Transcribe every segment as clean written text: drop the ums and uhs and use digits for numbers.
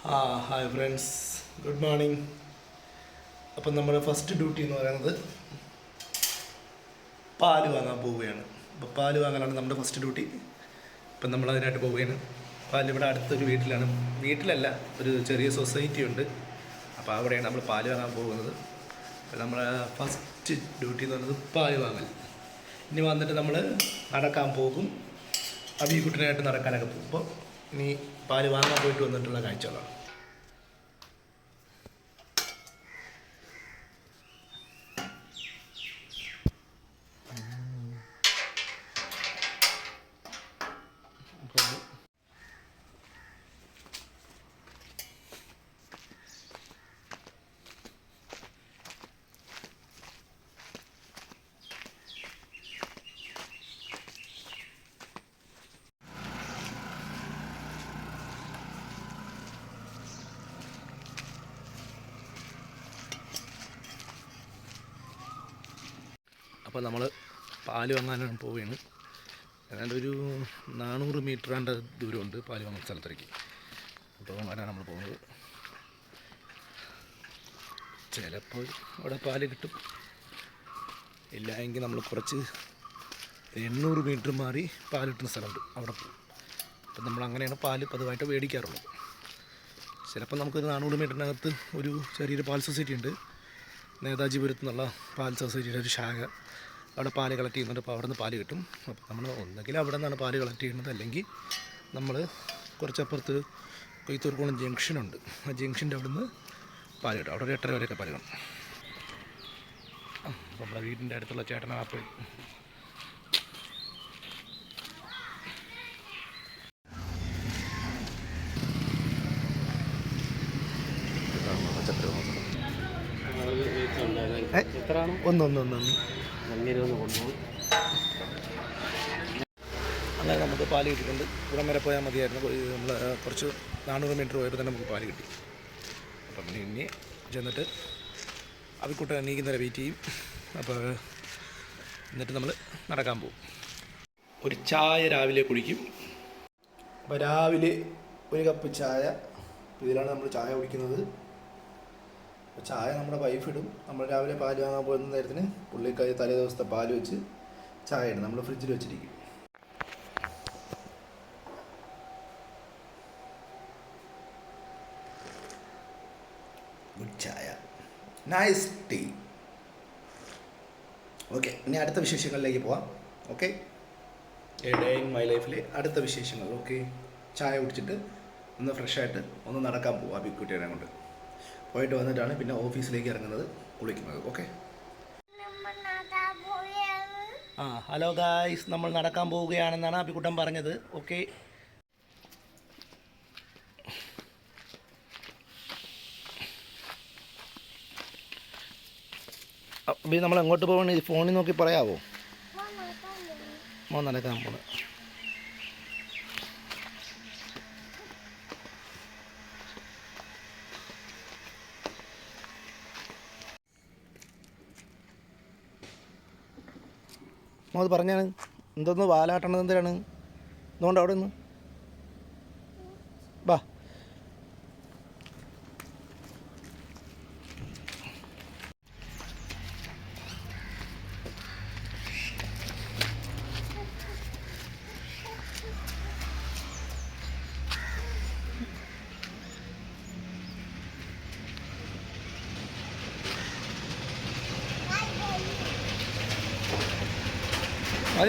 Hi friends, good morning. അപ്പം നമ്മുടെ first duty എന്ന് പറയുന്നത് പാല് വാങ്ങാൻ പോവുകയാണ്. അപ്പോൾ പാല് വാങ്ങാനാണ് നമ്മുടെ ഫസ്റ്റ് ഡ്യൂട്ടി. ഇപ്പം നമ്മൾ അതിനായിട്ട് പോവുകയാണ്. പാല് ഇവിടെ അടുത്തൊരു വീട്ടിലല്ല, ഒരു ചെറിയ സൊസൈറ്റി ഉണ്ട്. അപ്പോൾ അവിടെയാണ് നമ്മൾ പാല് വാങ്ങാൻ പോകുന്നത്. അപ്പോൾ നമ്മുടെ ഫസ്റ്റ് ഡ്യൂട്ടി എന്ന് പറയുന്നത് പാല് വാങ്ങൽ. ഇനി വന്നിട്ട് നമ്മൾ നടക്കാൻ പോകും. അബീക്കുട്ടനായിട്ട് നടക്കാനൊക്കെ പോകും. അപ്പോൾ ഇനി പാല് വാങ്ങാൻ പോയിട്ട് വന്നിട്ടുള്ള കാഴ്ചകളാണ്. അപ്പോൾ നമ്മൾ പാല് വാങ്ങാനാണ് പോവുകയാണ്. ഏതാണ്ട് ഒരു 400 മീറ്ററാണ്ട് ദൂരമുണ്ട് പാല് വാങ്ങുന്ന സ്ഥലത്തേക്ക്. അപ്പോൾ വാങ്ങാനാണ് നമ്മൾ പോകുന്നത്. ചിലപ്പോൾ അവിടെ പാല് കിട്ടും, ഇല്ല എങ്കിൽ നമ്മൾ കുറച്ച് 800 മീറ്റർ മാറി പാല് കിട്ടുന്ന സ്ഥലമുണ്ട്, അവിടെ പോകും. അപ്പം നമ്മൾ അങ്ങനെയാണ് പാല് പതിവായിട്ട് മേടിക്കാറുള്ളത്. ചിലപ്പോൾ നമുക്കൊരു 400 മീറ്ററിനകത്ത് ഒരു ചെറിയൊരു പാൽ സൊസൈറ്റി ഉണ്ട്, നേതാജിപുരത്ത് നിന്നുള്ള പാൽ സൊസൈറ്റിയുടെ ഒരു ശാഖ. അവിടെ പാല് കളക്ട് ചെയ്യുന്നുണ്ട്. അപ്പോൾ അവിടെ നിന്ന് പാല് കിട്ടും. അപ്പോൾ നമ്മൾ ഒന്നെങ്കിൽ അവിടെ നിന്നാണ് പാല് കളക്ട് ചെയ്യുന്നത്, അല്ലെങ്കിൽ നമ്മൾ കുറച്ചപ്പുറത്ത് കൊയ്ത്തൂർക്കോണം ജംഗ്ഷനുണ്ട്, ആ ജംഗ്ഷൻ്റെ അവിടെ നിന്ന് പാല് കിട്ടും. അവിടെ ഒരു 8:30 വരെയൊക്കെ പാല് കിട്ടും. അപ്പോൾ നമ്മുടെ വീടിൻ്റെ അടുത്തുള്ള ചേട്ടനാണ് അപ്പോൾ അങ്ങനെ നമുക്ക് പാല് കിട്ടിയിട്ടുണ്ട്. ഇവിടം വരെ പോയാൽ മതിയായിരുന്നു. നമ്മൾ കുറച്ച് 400 മീറ്റർ പോയപ്പോൾ തന്നെ നമുക്ക് പാല് കിട്ടി. അപ്പം ഇനി ചെന്നിട്ട് അവിക്കുട്ട എണീക്കുന്നവരെ വെയിറ്റ് ചെയ്യും. അപ്പോൾ എന്നിട്ട് നമ്മൾ നടക്കാൻ പോകും. ഒരു ചായ രാവിലെ കുടിക്കും. അപ്പോൾ രാവിലെ ഒരു കപ്പ് ചായ, ഇതിലാണ് നമ്മൾ ചായ കുടിക്കുന്നത്. ചായ നമ്മുടെ വൈഫ് ഇടും. നമ്മൾ രാവിലെ പാല് വാങ്ങാൻ പോകുന്ന നേരത്തിന് പുള്ളിക്കാരി തലേ ദിവസത്തെ പാല് വെച്ച് ചായ ഇടും, നമ്മൾ ഫ്രിഡ്ജിൽ വെച്ചിരിക്കും. ഗുഡ് ചായ, നൈസ് ടീ. ഓക്കെ, ഇനി അടുത്ത വിശേഷങ്ങളിലേക്ക് പോവാം. Okay, A day in my ലൈഫിലെ അടുത്ത വിശേഷങ്ങൾ. ഓക്കെ, ചായ കുടിച്ചിട്ട് ഒന്ന് ഫ്രഷായിട്ട് ഒന്ന് നടക്കാൻ പോവാം അബിക്കുട്ടിയെ കൊണ്ട്. പോയിട്ട് വന്നിട്ടാണ് പിന്നെ ഓഫീസിലേക്ക് ഇറങ്ങുന്നത്, കുളിക്കുന്നത്. ഓക്കെ, ഹലോ ഗായ്സ്, നമ്മൾ നടക്കാൻ പോവുകയാണെന്നാണ് അബിക്കുട്ടൻ പറഞ്ഞത്. ഓക്കെ, അബി നമ്മൾ എങ്ങോട്ട് പോകണം? ഈ ഫോണിൽ നോക്കി പറയാവോ? നടക്കാൻ പോണ. അത് പറഞ്ഞാണ് എന്തോന്ന് വാലാട്ടണത് എന്തിനാണ്? എന്തുകൊണ്ട് അവിടെ നിന്ന് ബാ.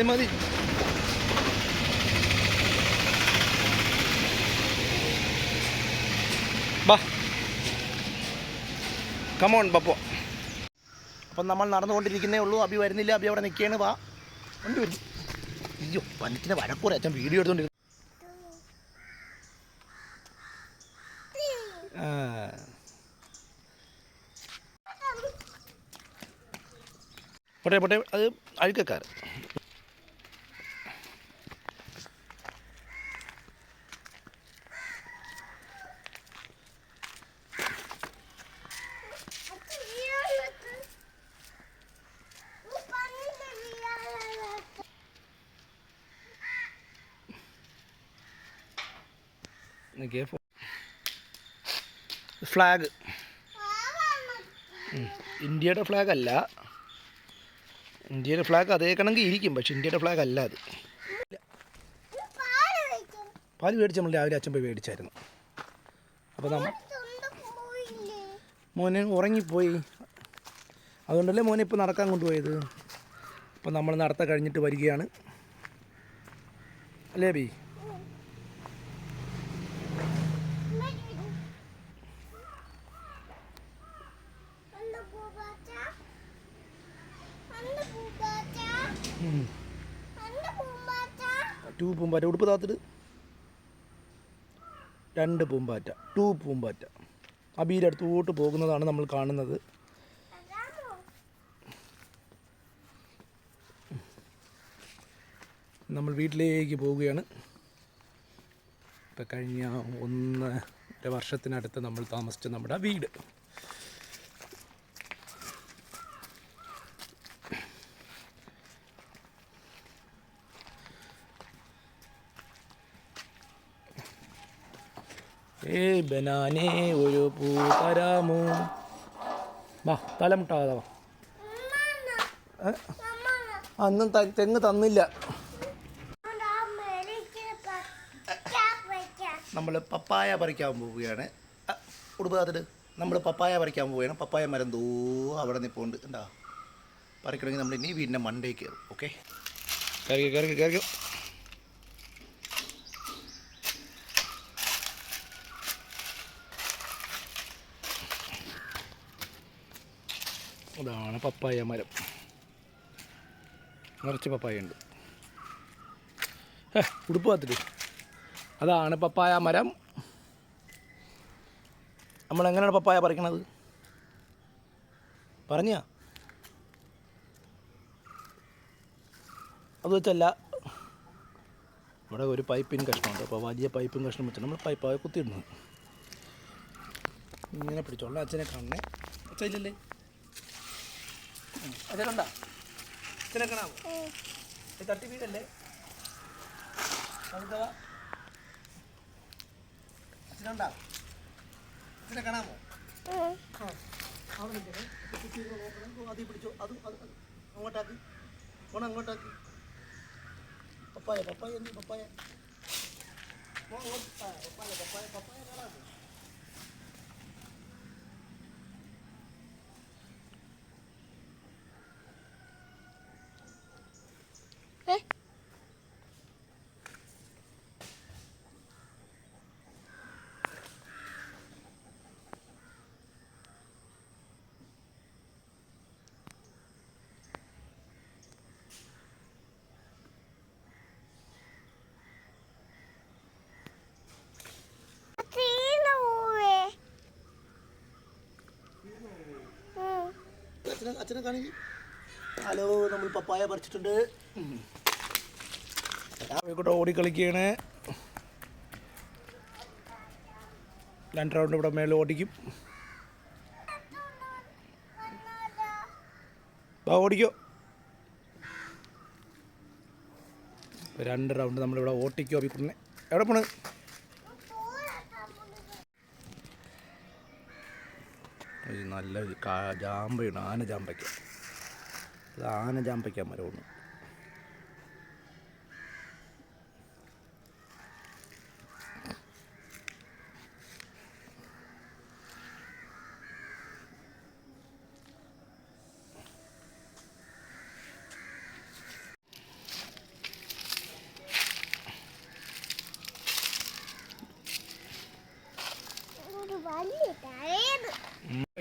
മതി ബാ, കമോൺ പപ്പോ. അപ്പം നമ്മൾ നടന്നുകൊണ്ടിരിക്കുന്നേ ഉള്ളൂ. അബി വരുന്നില്ല, അബി അവിടെ നിൽക്കുകയാണ്. വാ, വണ്ടി വരും. അയ്യോ, പന്നിക്കിനെ വഴക്കൂറെ അച്ഛൻ വീഡിയോ എടുത്തോണ്ടിരുന്നു. പോട്ടെ, അത് അഴുക്കക്കാർ. ഫ്ലാഗ്, ഇന്ത്യയുടെ ഫ്ലാഗ് അല്ല. ഇന്ത്യയുടെ ഫ്ലാഗ് അതേ കണക്ക് ഇരിക്കും, പക്ഷെ ഇന്ത്യയുടെ ഫ്ലാഗ് അല്ല അത്. പാല് മേടിച്ച് നമ്മൾ രാവിലെ അച്ഛൻ പോയി മേടിച്ചായിരുന്നു. അപ്പോൾ മോനെ ഉറങ്ങിപ്പോയി, അതുകൊണ്ടല്ലേ മോനെ ഇപ്പോൾ നടക്കാൻ കൊണ്ടുപോയത്. അപ്പോൾ നമ്മൾ നടത്ത കഴിഞ്ഞിട്ട് വരികയാണ് അല്ലേ ബി? ടു പൂമ്പാറ്റ, ഉടുപ്പ് താത്തിട്ട് 2 പൂമ്പാറ്റ, 2 പൂമ്പാറ്റ അബീയുടെ അടുത്തോട്ട് പോകുന്നതാണ് നമ്മൾ കാണുന്നത്. നമ്മൾ വീട്ടിലേക്ക് പോവുകയാണ്. ഇപ്പം കഴിഞ്ഞ 1.5 വർഷത്തിനടുത്ത് നമ്മൾ താമസിച്ച നമ്മുടെ വീട്. ബനാനേ ഒരു പൂ തരാമോ? വാ തലമുട്ടാതെ വാ. അന്നും തെങ്ങ് തന്നില്ല. നമ്മൾ പപ്പായ പറിക്കാൻ പോവുകയാണ്. ഉടുപ്പ് കാത്തിട്ട് നമ്മൾ പപ്പായ പറിക്കാൻ പോവുകയാണ്. പപ്പായ മരം തോ അവിടെ നിൽപ്പുണ്ട്, എന്താ പറിക്കണമെങ്കിൽ നമ്മൾ ഇനി വീടിൻ്റെ മണ്ടേക്ക് കയറും. ഓക്കെ, കയറി. അതാണ് പപ്പായ മരം, നിറച്ച് പപ്പായ ഉണ്ട്. ഉടുപ്പ് കാത്തിട്ട് അതാണ് പപ്പായ മരം. നമ്മളെങ്ങനെയാണ് പപ്പായ പറിക്കണത് പറഞ്ഞാ? അത് വെച്ചല്ല, ഇവിടെ ഒരു പൈപ്പിൻ കഷ്ണമുണ്ട്. അപ്പോൾ വലിയ പൈപ്പിൻ കഷ്ണം വെച്ചാൽ നമ്മൾ പൈപ്പായ കുത്തിയിടുന്നത്. ഇങ്ങനെ പിടിച്ചോളാം. അച്ഛനെ കാണണേ, അച്ഛല്ലേ അച്ഛനെ കണ്ടാ? അച്ഛനെ കാണാമോ? തട്ടി വീടല്ലേ? അച്ഛനുണ്ടാ? അച്ഛനെ കാണാമോ? അവിടെ നോക്കണം, അതിൽ പിടിച്ചോ. അത് അങ്ങോട്ടാക്കി പോണം, അങ്ങോട്ടാക്കി. പപ്പായ എന്ത് പപ്പായ കാണാമോ? അച്ഛനെ കാണിക്കും. ഹലോ, നമ്മൾ പപ്പായ പറിച്ചിട്ടുണ്ട്. കൂടെ ഓടിക്കളിക്കുകയാണ്. 2 റൗണ്ട് ഇവിടെ മേലെ ഓടിക്കും. ഓടിക്കോ. 2 റൗണ്ട് നമ്മളിവിടെ ഓട്ടിക്കോ. അഭിക്കുട്ടനെ എവിടെ പോണ്? നല്ല ജാമ്പയാണ്, ആന ജാമ്പയ്ക്ക. അത് ആന ജാമ്പയ്ക്ക മരമാണ്.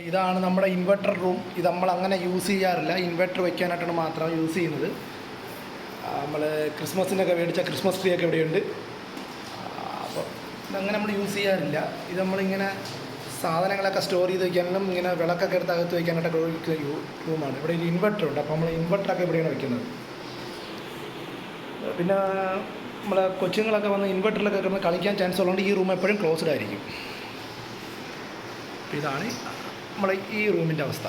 ഇതാണ് നമ്മുടെ ഇൻവെർട്ടർ റൂം. ഇത് നമ്മൾ അങ്ങനെ യൂസ് ചെയ്യാറില്ല, ഇൻവെർട്ടർ വയ്ക്കാനായിട്ടാണ് മാത്രം യൂസ് ചെയ്യുന്നത്. നമ്മൾ ക്രിസ്മസിനൊക്കെ മേടിച്ച ക്രിസ്മസ് ട്രീ ഒക്കെ ഇവിടെയുണ്ട്. അപ്പോൾ ഇതങ്ങനെ നമ്മൾ യൂസ് ചെയ്യാറില്ല. ഇത് നമ്മളിങ്ങനെ സാധനങ്ങളൊക്കെ സ്റ്റോർ ചെയ്ത് വയ്ക്കാനും ഇങ്ങനെ വിളക്കൊക്കെ എടുത്ത് അകത്ത് വയ്ക്കാനായിട്ടൊക്കെ ഉപയോഗിക്കുന്ന റൂമാണ്. ഇവിടെ ഒരു ഇൻവെർട്ടർ ഉണ്ട്, അപ്പോൾ നമ്മൾ ഇൻവെർട്ടറൊക്കെ ഇവിടെയാണ് വയ്ക്കുന്നത്. പിന്നെ നമ്മളെ കൊച്ചുങ്ങളൊക്കെ വന്ന് ഇൻവെർട്ടറിലൊക്കെ കിടന്ന് കളിക്കാൻ ചാൻസ് ഉള്ളതുകൊണ്ട് ഈ റൂം എപ്പോഴും ക്ലോസ്ഡ് ആയിരിക്കും. ഇതാണ് നമ്മളെ ഈ റൂമിൻ്റെ അവസ്ഥ.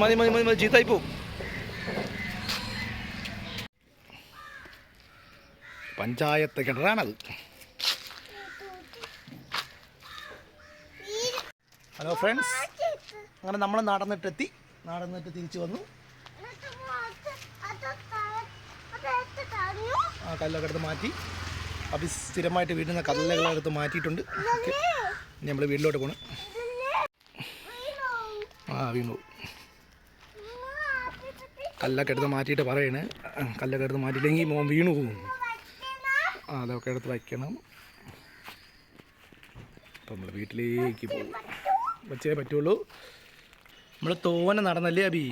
മതി ചീത്തായി പോവും. പഞ്ചായത്ത് കിണറാണത്. ഹലോ ഫ്രണ്ട്സ്, അങ്ങനെ നമ്മൾ നടന്നിട്ട് തിരിച്ചു വന്നു. ആ കല്ലൊക്കെ എടുത്ത് മാറ്റി. അപ്പം സ്ഥിരമായിട്ട് വീട്ടിൽ നിന്ന് കല്ലുകളൊക്കെ എടുത്ത് മാറ്റിയിട്ടുണ്ട്. ഇനി നമ്മൾ വീട്ടിലോട്ട് പോകണം. വീണു. കല്ലൊക്കെ എടുത്ത് മാറ്റിയിട്ട് പറയണേ, കല്ലൊക്കെ എടുത്ത് മാറ്റിയില്ലെങ്കിൽ മോൻ വീണു പോകും. അതൊക്കെ എടുത്ത് വയ്ക്കണം. അപ്പം നമ്മൾ വീട്ടിലേക്ക് പോകും. വച്ചേ പറ്റുള്ളൂ. നമ്മൾ തോനെ നടന്നല്ലേ അബി?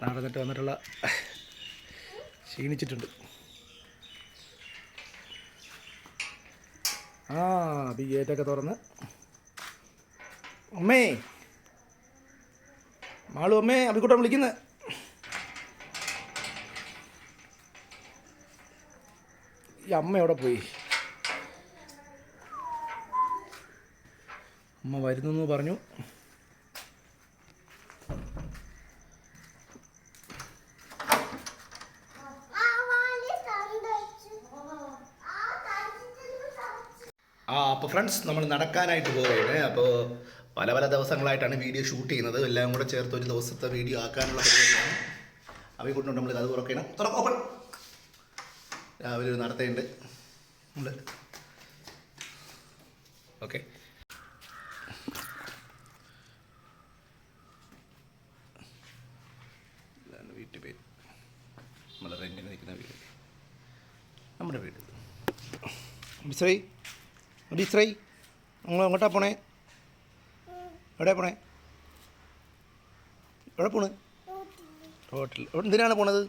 നടന്നിട്ട് വന്നിട്ടുള്ള ക്ഷീണിച്ചിട്ടുണ്ട്. അബി ഗേറ്റൊക്കെ തുറന്ന്. അമ്മേ, മാളു അമ്മേ, അബിക്കുട്ടൻ വിളിക്കുന്നത്. ഈ അമ്മ എവിടെ പോയി? അമ്മ വരുന്നു പറഞ്ഞു. അപ്പോൾ ഫ്രണ്ട്സ്, നമ്മൾ നടക്കാനായിട്ട് പോവുകയാണ്. അപ്പോൾ പല പല ദിവസങ്ങളായിട്ടാണ് വീഡിയോ ഷൂട്ട് ചെയ്യുന്നത്. എല്ലാം കൂടെ ചേർത്ത് ഒരു ദിവസത്തെ വീഡിയോ ആക്കാനുള്ള പരിപാടിയാണ്. അവയെക്കൊണ്ട് നമ്മൾ അത് തുറക്കണം. ഓപ്പൺ. രാവിലെ ഒരു നടത്തയുണ്ട് നമ്മൾ. ഓക്കെ, ഇതാണ് വീട്ടു പേര്. നമ്മൾ റെൻറ്റിന് നിൽക്കുന്ന വീട്, നമ്മുടെ വീട്. ബിശ്രൈ, ബിശ്രൈ, നിങ്ങൾ എങ്ങോട്ടാ പോണേ? എവിടെ പോണേ? എവിടെ പോണ്? റോട്ടിൽ. എന്തിനാണ് പോണത്?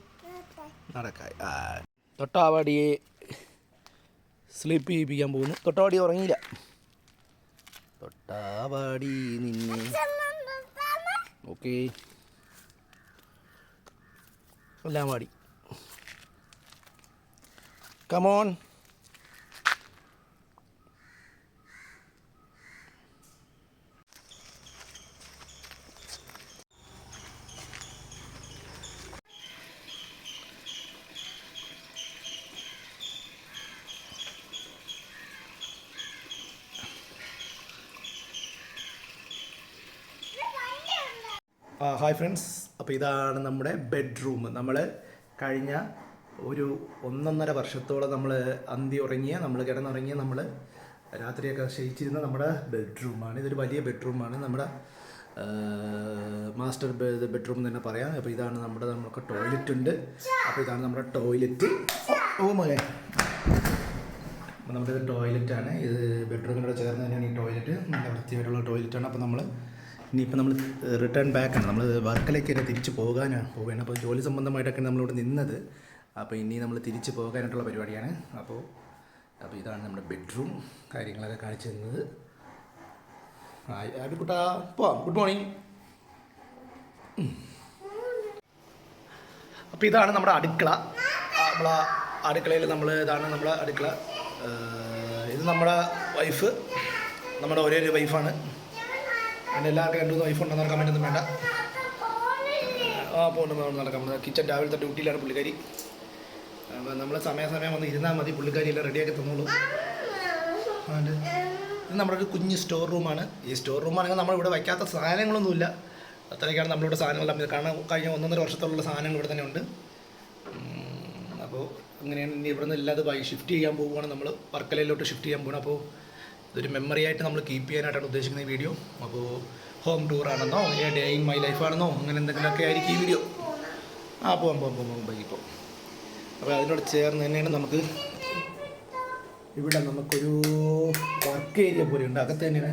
നടക്കായി. തൊട്ടാവാടിയെ സ്ലീപ്പ് ചെയ്യിപ്പിക്കാൻ പോകുന്നു. തൊട്ടാവാടി ഉറങ്ങിയില്ല. തൊട്ടാവാടി നിന്നെ. ഓക്കെ, എല്ലാം വാടി. കമോൺ. ഹായ് ഫ്രണ്ട്സ്, അപ്പോൾ ഇതാണ് നമ്മുടെ ബെഡ്റൂം. നമ്മൾ കഴിഞ്ഞ ഒരു 1.5 വർഷത്തോളം നമ്മൾ നമ്മൾ കിടന്നുറങ്ങിയ, നമ്മൾ രാത്രിയൊക്കെ ശയിച്ചിരുന്ന നമ്മുടെ ബെഡ്റൂമാണ്. ഇതൊരു വലിയ ബെഡ്റൂമാണ്, നമ്മുടെ മാസ്റ്റർ ബെഡ്റൂം എന്ന് തന്നെ പറയാം. അപ്പോൾ ഇതാണ് നമുക്ക് ടോയ്ലറ്റ് ഉണ്ട്. അപ്പോൾ ഇതാണ് നമ്മുടെ ടോയ്ലറ്റ്. മോനെ, നമ്മുടെ ടോയ്ലറ്റാണ് ഇത്. ബെഡ്റൂമിനോട് ചേർന്ന് തന്നെയാണ് ഈ ടോയ്ലറ്റ്. നല്ല വൃത്തിയായിട്ടുള്ള ടോയ്ലറ്റാണ്. അപ്പോൾ ഇനിയിപ്പോൾ നമ്മൾ റിട്ടേൺ ബാക്കാണ്. നമ്മൾ വർക്കിലേക്ക് തന്നെ തിരിച്ച് പോകാനാണ് പോവുകയാണ്. അപ്പോൾ ജോലി സംബന്ധമായിട്ടൊക്കെ നമ്മളിവിടെ നിന്നത്. അപ്പോൾ ഇനി നമ്മൾ തിരിച്ച് പോകാനായിട്ടുള്ള പരിപാടിയാണ്. അപ്പോൾ ഇതാണ് നമ്മുടെ ബെഡ്റൂം. കാര്യങ്ങളൊക്കെ കാണിച്ചു തന്നത്. കുട്ടാ പോവാം. Good morning. അപ്പോൾ ഇതാണ് നമ്മുടെ അടുക്കള. അടുക്കളയിൽ ഇതാണ് നമ്മുടെ അടുക്കള. ഇത് നമ്മുടെ വൈഫ്, നമ്മുടെ ഒരേ ഒരു വൈഫാണ്. അങ്ങനെ എല്ലാവർക്കും 2-3 വൈഫുണ്ടെന്ന് നടക്കാൻ പറ്റൊന്നും വേണ്ട. പോകുന്നുണ്ട് നടക്കാൻ പറ്റുന്നത്. കിച്ചൺ രാവിലത്തെ ഡ്യൂട്ടിയിലാണ് പുള്ളിക്കാരി. അപ്പോൾ നമ്മൾ സമയം വന്ന് ഇരുന്നാൽ മതി, പുള്ളിക്കാരി എല്ലാം റെഡിയാക്കി തന്നോളൂ. ഇത് നമ്മുടെ ഒരു കുഞ്ഞ് സ്റ്റോർ റൂമാണ്. ഈ സ്റ്റോർ റൂമാണെങ്കിൽ നമ്മളിവിടെ വയ്ക്കാത്ത സാധനങ്ങളൊന്നുമില്ല. അത്രയൊക്കെയാണ് നമ്മളിവിടെ സാധനങ്ങളെല്ലാം. കാരണം കഴിഞ്ഞ 1.5 വർഷത്തോളം സാധനങ്ങൾ ഇവിടെ തന്നെ ഉണ്ട്. അപ്പോൾ അങ്ങനെയാണ്. ഇനി ഇവിടെ നിന്ന് എല്ലാതും ഷിഫ്റ്റ് ചെയ്യാൻ പോവുകയാണ്. നമ്മൾ വർക്കലയിലോട്ട് ഷിഫ്റ്റ് ചെയ്യാൻ പോകണം. അപ്പോൾ ഇതൊരു മെമ്മറി ആയിട്ട് നമ്മൾ കീപ്പ് ചെയ്യാനായിട്ടാണ് ഉദ്ദേശിക്കുന്ന ഈ വീഡിയോ. അപ്പോൾ ഹോം ടൂറാണെന്നോ ഡേ ഇൻ മൈ ലൈഫാണെന്നോ അങ്ങനെ എന്തെങ്കിലുമൊക്കെ ആയിരിക്കും ഈ വീഡിയോ. പോകാം ബൈക്കിപ്പോൾ. അപ്പോൾ അതിനോട് ചേർന്ന് തന്നെയാണ് നമുക്ക് ഇവിടെ നമുക്കൊരു വർക്ക് ഏരിയ പോലെയുണ്ട്. അകത്ത് തന്നെയാണ്.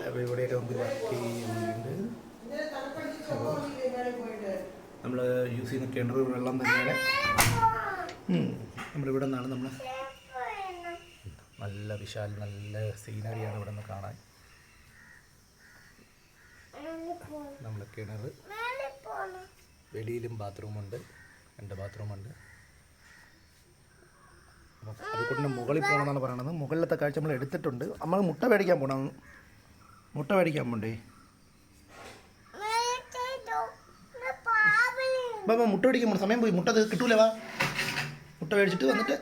അപ്പോൾ ഇവിടെയൊക്കെ നമുക്ക് വർക്ക് ഏരിയയുണ്ട്. അപ്പോൾ നമ്മൾ യൂസ് ചെയ്യുന്ന കിണർ വെള്ളം തന്നെയാണ്. നമ്മളിവിടെ നിന്നാണ് നമ്മൾ നല്ല നല്ല സീനറിയാണ് ഇവിടെ നിന്ന് കാണാൻ. നമ്മൾ കിണർ, വെളിയിലും ബാത്റൂമുണ്ട്, 2 ബാത്റൂമുണ്ട്. അപ്പം അതിക്കൂട്ടിന് മുകളിൽ പോകണമെന്നാണ് പറയണത്. മുകളിലത്തെ കാഴ്ച നമ്മൾ എടുത്തിട്ടുണ്ട്. നമ്മൾ മുട്ട മേടിക്കാൻ പോകണം. മുട്ട മേടിക്കാൻ പോണ്ടേ? ബാബാ മുട്ട മേടിക്കാൻ പോകണം. സമയം പോയി. മുട്ട കിട്ടൂലേ? വാ മുട്ട മേടിച്ചിട്ട് വന്നിട്ട്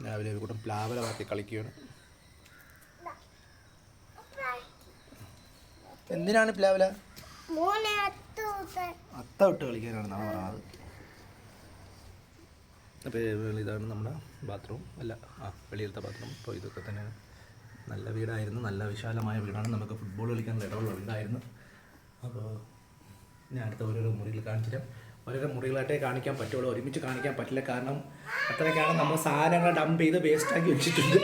രാവിലെ ഒരു കൂട്ടം പ്ലാവല വാക്കി കളിക്കുകയാണ്. എന്തിനാണ് പ്ലാവല? അത്ത വിട്ട് കളിക്കാനാണെന്നാണ് പറയുന്നത്. അപ്പോൾ ഇതാണ് നമ്മുടെ ബാത്റൂം. അല്ല, വെളിയിലത്തെ ബാത്റൂം. അപ്പോൾ ഇതൊക്കെ തന്നെ നല്ല വീടായിരുന്നു. നല്ല വിശാലമായ വീടാണ്. നമുക്ക് ഫുട്ബോൾ കളിക്കാനുള്ള ഇടമുള്ള വീടായിരുന്നു. അപ്പോൾ ഞാൻ അടുത്ത ഓരോരോ മുറിയിൽ കാണിച്ചിട്ട് ഓരോരോ മുറികളായിട്ടേ കാണിക്കാൻ പറ്റുള്ളൂ. ഒരുമിച്ച് കാണിക്കാൻ പറ്റില്ല. കാരണം അത്രയൊക്കെയാണ് നമ്മൾ സാധനങ്ങൾ ഡംപ് ചെയ്ത് വേസ്റ്റാക്കി വെച്ചിട്ടുണ്ട്.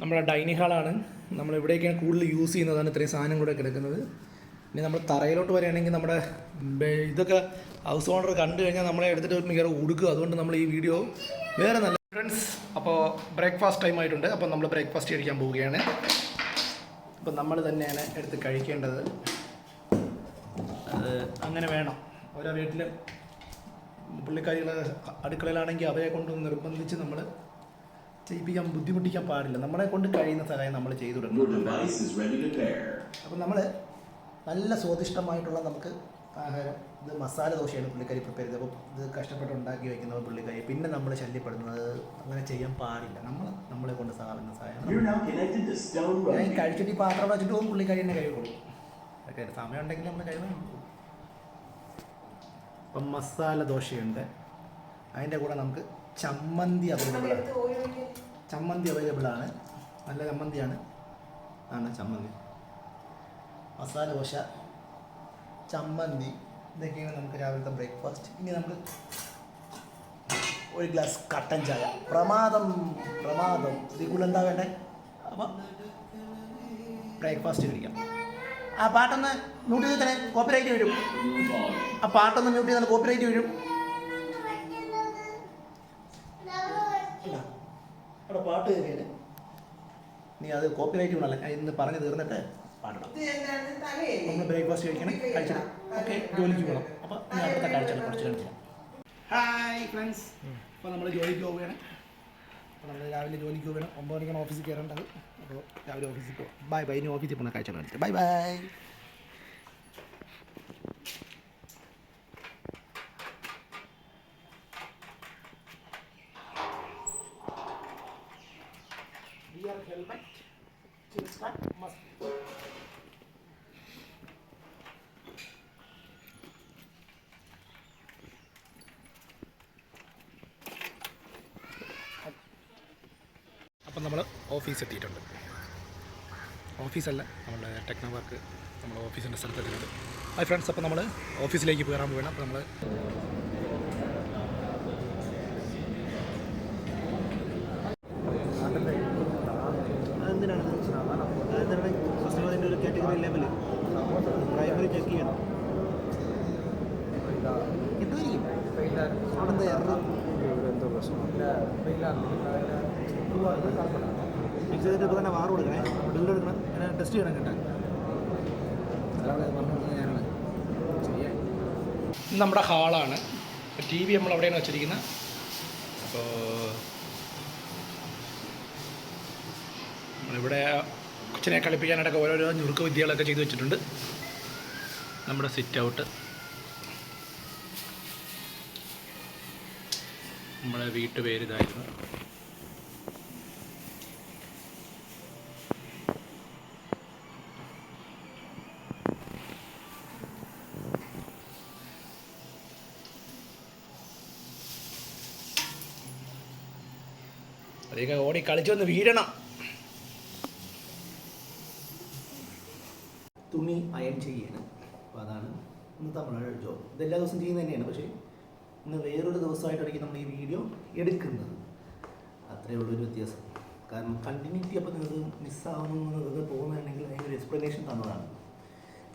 നമ്മുടെ ഡൈനിങ് ഹാളാണ്. നമ്മൾ ഇവിടെയൊക്കെയാണ് കൂടുതൽ യൂസ് ചെയ്യുന്നതാണ് ഇത്രയും സാധനം കൂടെ കിടക്കുന്നത്. ഇനി നമ്മൾ തറയിലോട്ട് വരികയാണെങ്കിൽ നമ്മുടെ ഇതൊക്കെ ഹൗസ് ഓണർ കണ്ടു കഴിഞ്ഞാൽ നമ്മളെ എടുത്തിട്ട് മികച്ച ഉടുക്കുക. അതുകൊണ്ട് നമ്മൾ ഈ വീഡിയോ വേറെ നല്ല ഫ്രണ്ട്സ്. അപ്പോൾ ബ്രേക്ക്ഫാസ്റ്റ് ടൈം ആയിട്ടുണ്ട്. അപ്പോൾ നമ്മൾ ബ്രേക്ക്ഫാസ്റ്റ് കഴിക്കാൻ പോവുകയാണ്. അപ്പോൾ നമ്മൾ തന്നെയാണ് എടുത്ത് കഴിക്കേണ്ടത്. അത് അങ്ങനെ വേണം. ഓരോ വീട്ടിൽ പുള്ളിക്കാരികൾ അടുക്കളയിലാണെങ്കിൽ അവരെ കൊണ്ട് നിർബന്ധിച്ച് നമ്മൾ ചെയ്യിപ്പിക്കാൻ ബുദ്ധിമുട്ടിക്കാൻ പാടില്ല. നമ്മളെ കൊണ്ട് കഴിയുന്ന സഹായം നമ്മൾ ചെയ്തു കൊടുക്കണം. അപ്പം നമ്മൾ നല്ല സ്വാദിഷ്ടമായിട്ടുള്ള നമുക്ക് ആഹാരം. ഇത് മസാല ദോശയാണ് പുള്ളിക്കാരി പ്രിപ്പയർ ചെയ്തത്. അപ്പോൾ ഇത് കഷ്ടപ്പെട്ട് ഉണ്ടാക്കി വയ്ക്കുന്നത് പുള്ളിക്കാരി. പിന്നെ നമ്മൾ ശല്യപ്പെടുന്നത് അങ്ങനെ ചെയ്യാൻ പാടില്ല. നമ്മളെ കൊണ്ട് സാധിക്കുന്ന സഹായം ഞാൻ കഴിച്ചിട്ട് ഈ പാത്രം വെച്ചിട്ട് പോകും. പുള്ളിക്കാരി തന്നെ കഴിവുള്ളൂ. ഒക്കെ സമയം ഉണ്ടെങ്കിൽ നമ്മൾ കഴിവ്. അപ്പം മസാല ദോശയുണ്ട്. അതിൻ്റെ കൂടെ നമുക്ക് ചമ്മന്തി അവൈലബിളാണ്. നല്ല ചമ്മന്തിയാണ് ചമ്മന്തി. മസാല ദോശ, ചമ്മന്തി, ഇതൊക്കെയാണ് നമുക്ക് രാവിലത്തെ ബ്രേക്ക്ഫാസ്റ്റ്. ഇനി നമുക്ക് ഒരു ഗ്ലാസ് കട്ടൻ ചായ. പ്രമാദം. ഇതിൽ കൂടുതൽ എന്താ വേണ്ടേ? അപ്പം ബ്രേക്ക്ഫാസ്റ്റ് കഴിക്കാം. ആ പാട്ടൊന്ന് മ്യൂട്ട് ചെയ്ത് തന്നെ, കോപ്പിറൈറ്റ് വരും. ആ പാട്ടൊന്ന് മ്യൂട്ട് ചെയ്താൽ കോപ്പിറൈറ്റ് വരും. അവിടെ പാട്ട് കയറിയാണ്. നീ അത് കോപ്പിറൈറ്റ് വേണമല്ല. ഞാൻ ഇന്ന് പറഞ്ഞു തീർന്നിട്ട് പാടണം. നമ്മൾ ബ്രേക്ക്ഫാസ്റ്റ് കഴിക്കണം. കഴിച്ചിട്ട് ഓക്കെ ജോലിക്ക് പോകണം. അപ്പോൾ ഞാൻ അടുത്ത കാഴ്ചകൾ കുറച്ച് കാണിക്കാം. Hi friends. അപ്പോൾ നമ്മൾ ജോലിക്ക് പോവുകയാണ്. അപ്പോൾ നമ്മൾ രാവിലെ ജോലിക്ക് പോവുകയാണ്. 9 മണിക്കാണ് ഓഫീസിൽ കയറേണ്ടത്. അപ്പോൾ രാവിലെ ഓഫീസിൽ പോകാം. ബൈ. ഇനി ഓഫീസിൽ പോകുന്ന കാഴ്ച കാണിച്ചിട്ട് ബൈ. അപ്പം നമ്മൾ ഓഫീസ് എത്തിയിട്ടുണ്ട്. ഓഫീസല്ല, നമ്മുടെ ടെക്നോ പാർക്ക് നമ്മൾ ഓഫീസിൻ്റെ സ്ഥലത്ത് എത്തിയിട്ടുണ്ട്. Hi friends. അപ്പോൾ നമ്മൾ ഓഫീസിലേക്ക് കയറാൻ പോകണം. അപ്പോൾ നമ്മൾ അതെന്തിനാണ് കസ്റ്റമറിൻ്റെ ഒരു കാറ്റഗറി ലെവൽ പ്രൈമറി ചെക്ക് ചെയ്യണം. എന്തായിരിക്കും അവിടെ എന്തോ പ്രശ്നമില്ല. മിക്സ് ചെയ്തിട്ട് ഇപ്പോൾ തന്നെ വാറ് കൊടുക്കണേ, ബില്ല് എടുക്കണം, അങ്ങനെ ടെസ്റ്റ് ചെയ്യണം കേട്ടോ. ഞാനാണ് നമ്മുടെ ഹാളാണ്. TV നമ്മൾ അവിടെയാണ് വെച്ചിരിക്കുന്നത്. അപ്പോൾ നമ്മളിവിടെ കൊച്ചിനെ കളിപ്പിക്കാനായിട്ടൊക്കെ ഓരോരോ ഞുറുക്ക് വിദ്യകളൊക്കെ ചെയ്ത് വെച്ചിട്ടുണ്ട്. നമ്മുടെ സിറ്റ് ഔട്ട്, നമ്മുടെ വീട്ടുപേര് ഇതായിരുന്നു. അതൊക്കെ ഓടി കളിച്ചൊന്ന് വീഴണം. തുണി അയൺ ചെയ്യണം. അപ്പോൾ അതാണ് ഇന്നത്തെ നമ്മുടെ ജോബ്. ഇതെല്ലാ ദിവസവും ചെയ്യുന്നത് തന്നെയാണ്. പക്ഷേ ഇന്ന് വേറൊരു ദിവസമായിട്ടായിരിക്കും നമ്മൾ ഈ വീഡിയോ എടുക്കുന്നത്. അത്രയേ ഉള്ളൊരു വ്യത്യാസം. കാരണം കണ്ടിന്യൂറ്റി അപ്പോൾ നിങ്ങൾക്ക് മിസ്സാവുന്നത് പോകുന്നുണ്ടെങ്കിൽ അതിനൊരു എക്സ്പ്ലനേഷൻ തന്നതാണ്.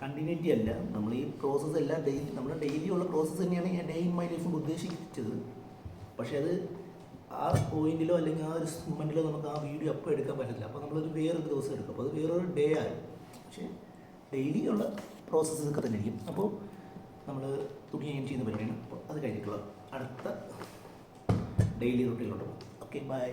കണ്ടിന്യൂറ്റി അല്ല, നമ്മൾ ഈ പ്രോസസ്സ് എല്ലാം നമ്മുടെ ഡെയിലി ഉള്ള പ്രോസസ്സ് തന്നെയാണ് ഞാൻ ഡേ ഇൻ മൈ ലൈഫിൽ ഉദ്ദേശിച്ചത്. പക്ഷേ അത് ആ പോയിന്റിലോ അല്ലെങ്കിൽ ആ ഒരു മൊമെൻറ്റിലോ നമുക്ക് ആ വീഡിയോ അപ്പോൾ എടുക്കാൻ പറ്റില്ല. അപ്പോൾ നമ്മളൊരു വേറൊരു ദിവസം എടുക്കും. അപ്പോൾ അത് വേറൊരു ഡേ ആയി. പക്ഷേ ഡെയിലി ഉള്ള പ്രോസസ്സൊക്കെ തന്നെ ആയിരിക്കും. അപ്പോൾ നമ്മൾ തുണി അയൺ ചെയ്യുന്ന പരിപാടിയാണ്. അപ്പോൾ അത് കഴിഞ്ഞിട്ടുള്ള അടുത്ത ഡെയിലി റൂട്ടീനിലോട്ട് പോകും. Okay, by.